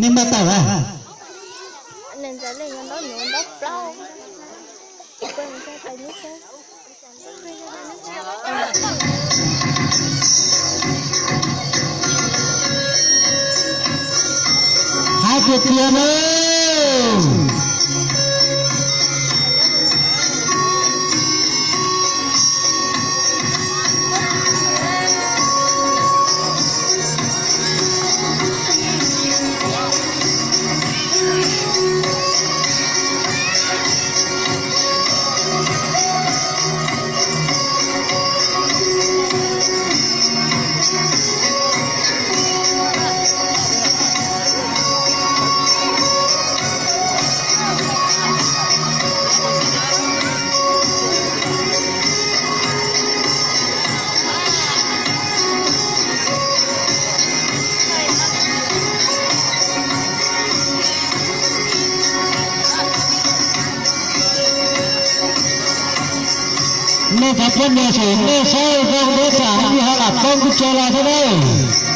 ನಿಮ್ಮ ಬರ್ತಾವ ಹಾಕಿಯನು Ini dapat nasi, ini saya udah desa, ini halap, kau bicara sedang.